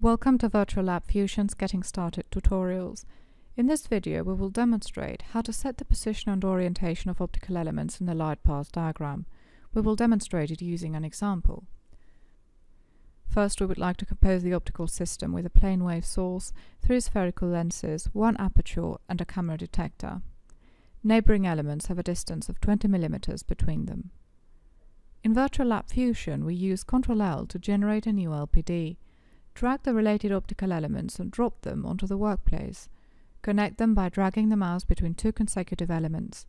Welcome to VirtualLab Fusion's Getting Started tutorials. In this video we will demonstrate how to set the position and orientation of optical elements in the light path diagram. We will demonstrate it using an example. First we would like to compose the optical system with a plane wave source, 3 spherical lenses, 1 aperture and a camera detector. Neighboring elements have a distance of 20 mm between them. In VirtualLab Fusion we use Ctrl-L to generate a new LPD. Drag the related optical elements and drop them onto the workplace. Connect them by dragging the mouse between 2 consecutive elements.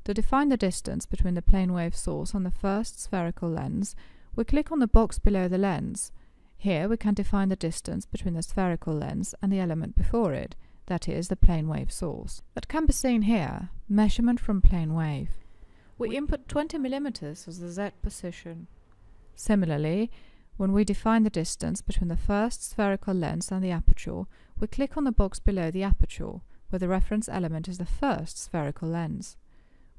To define the distance between the plane wave source and the first spherical lens, we click on the box below the lens. Here we can define the distance between the spherical lens and the element before it, that is, the plane wave source. That can be seen here, measurement from plane wave. We input 20 mm as the Z position. Similarly, when we define the distance between the first spherical lens and the aperture, we click on the box below the aperture, where the reference element is the first spherical lens.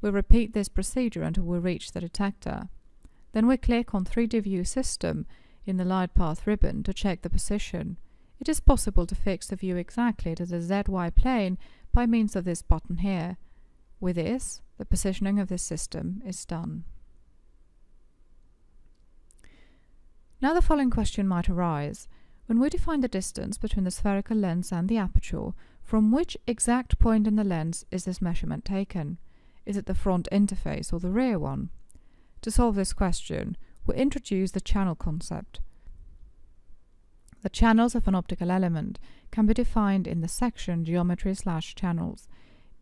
We repeat this procedure until we reach the detector. Then we click on 3D View System in the Light Path ribbon to check the position. It is possible to fix the view exactly to the ZY plane by means of this button here. With this, the positioning of this system is done. Now the following question might arise. When we define the distance between the spherical lens and the aperture, from which exact point in the lens is this measurement taken? Is it the front interface or the rear one? To solve this question, we introduce the channel concept. The channels of an optical element can be defined in the section Geometry/Channels.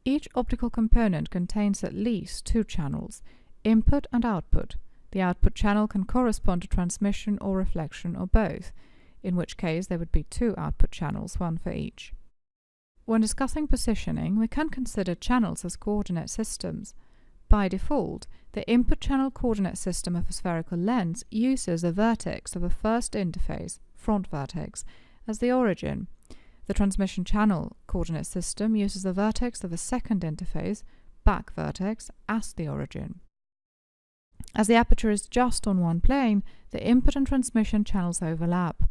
Each optical component contains at least 2 channels, input and output. The output channel can correspond to transmission or reflection or both, in which case there would be 2 output channels, 1 for each. When discussing positioning, we can consider channels as coordinate systems. By default, the input channel coordinate system of a spherical lens uses a vertex of a first interface, front vertex, as the origin. The transmission channel coordinate system uses the vertex of a second interface, back vertex, as the origin. As the aperture is just on one plane, the input and transmission channels overlap.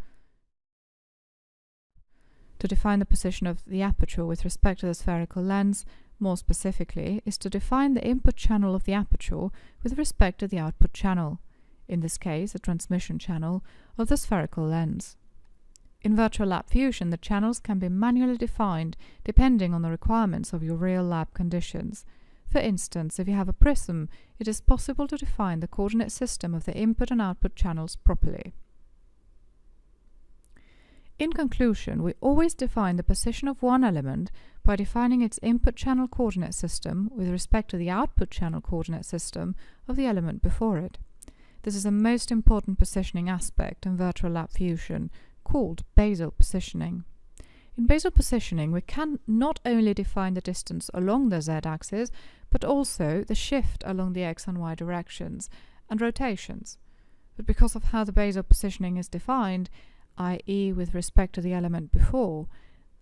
To define the position of the aperture with respect to the spherical lens, more specifically, is to define the input channel of the aperture with respect to the output channel, in this case the transmission channel of the spherical lens. In VirtualLab Fusion, the channels can be manually defined depending on the requirements of your real lab conditions. For instance, if you have a prism, it is possible to define the coordinate system of the input and output channels properly. In conclusion, we always define the position of one element by defining its input channel coordinate system with respect to the output channel coordinate system of the element before it. This is a most important positioning aspect in VirtualLab Fusion, called basal positioning. In basal positioning, we can not only define the distance along the z-axis, but also the shift along the x and y directions, and rotations. But because of how the basal positioning is defined, i.e. with respect to the element before,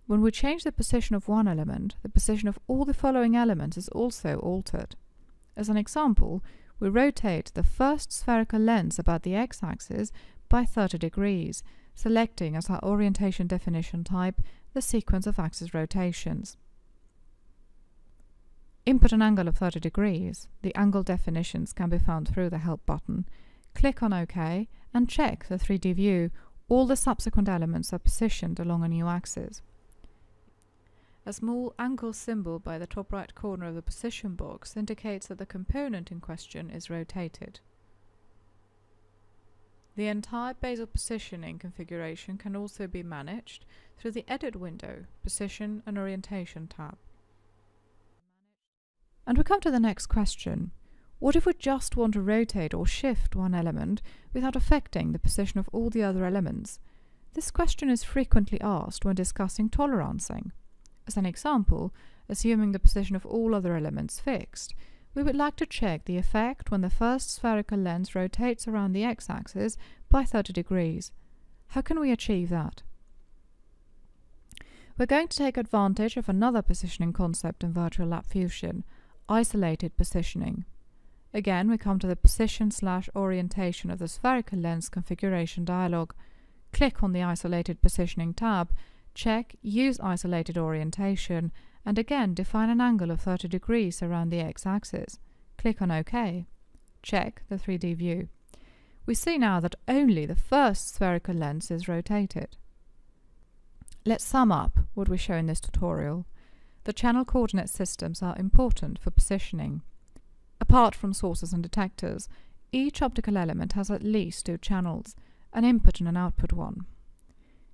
when we change the position of one element, the position of all the following elements is also altered. As an example, we rotate the first spherical lens about the x-axis by 30 degrees, selecting as our orientation definition type the sequence of axis rotations. Input an angle of 30 degrees. The angle definitions can be found through the Help button. Click on OK and check the 3D view. All the subsequent elements are positioned along a new axis. A small angle symbol by the top right corner of the position box indicates that the component in question is rotated. The entire basal positioning configuration can also be managed through the Edit window, Position and Orientation tab. And we come to the next question. What if we just want to rotate or shift one element without affecting the position of all the other elements? This question is frequently asked when discussing tolerancing. As an example, assuming the position of all other elements fixed, we would like to check the effect when the first spherical lens rotates around the x-axis by 30 degrees. How can we achieve that? We're going to take advantage of another positioning concept in VirtualLab Fusion, isolated positioning. Again, we come to the position/orientation of the spherical lens configuration dialog. Click on the Isolated Positioning tab, check Use Isolated Orientation, and again define an angle of 30 degrees around the x-axis. Click on OK. Check the 3D view. We see now that only the first spherical lens is rotated. Let's sum up what we show in this tutorial. The channel coordinate systems are important for positioning. Apart from sources and detectors, each optical element has at least two channels, an input and an output one.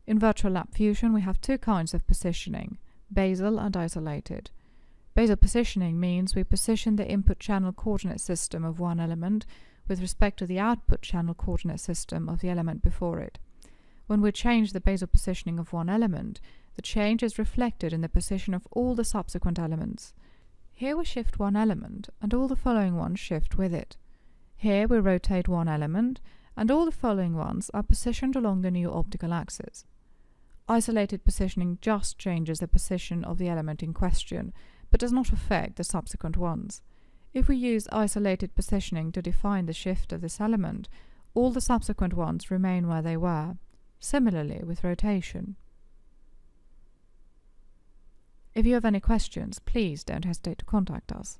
In VirtualLab Fusion we have two kinds of positioning, basal and isolated. Basal positioning means we position the input channel coordinate system of one element with respect to the output channel coordinate system of the element before it. When we change the basal positioning of one element, the change is reflected in the position of all the subsequent elements. Here we shift one element, and all the following ones shift with it. Here we rotate one element, and all the following ones are positioned along the new optical axis. Isolated positioning just changes the position of the element in question, but does not affect the subsequent ones. If we use isolated positioning to define the shift of this element, all the subsequent ones remain where they were. Similarly with rotation. If you have any questions, please don't hesitate to contact us.